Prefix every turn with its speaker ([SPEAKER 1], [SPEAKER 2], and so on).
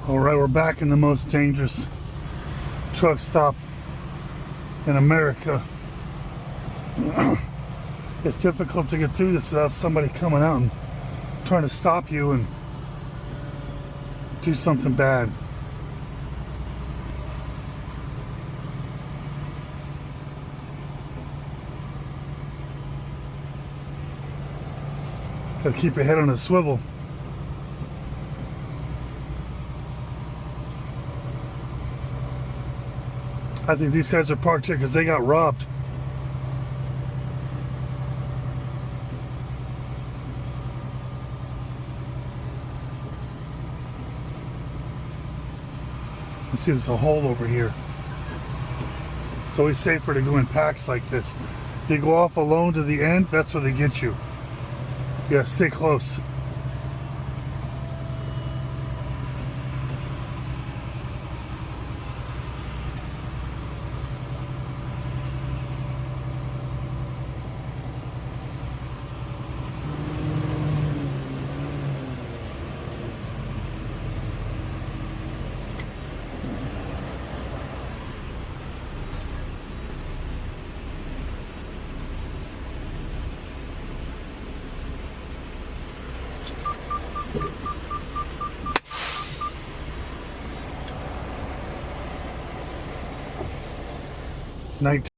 [SPEAKER 1] All right, we're back in the most dangerous truck stop in America. It's difficult to get through this without somebody coming out and trying to stop you and do something bad. Gotta keep your head on a swivel. I think these guys are parked here because they got robbed. You see there's a hole over here. It's always safer to go in packs like this. If you go off alone to the end, that's where they get you. You gotta stay close. Night.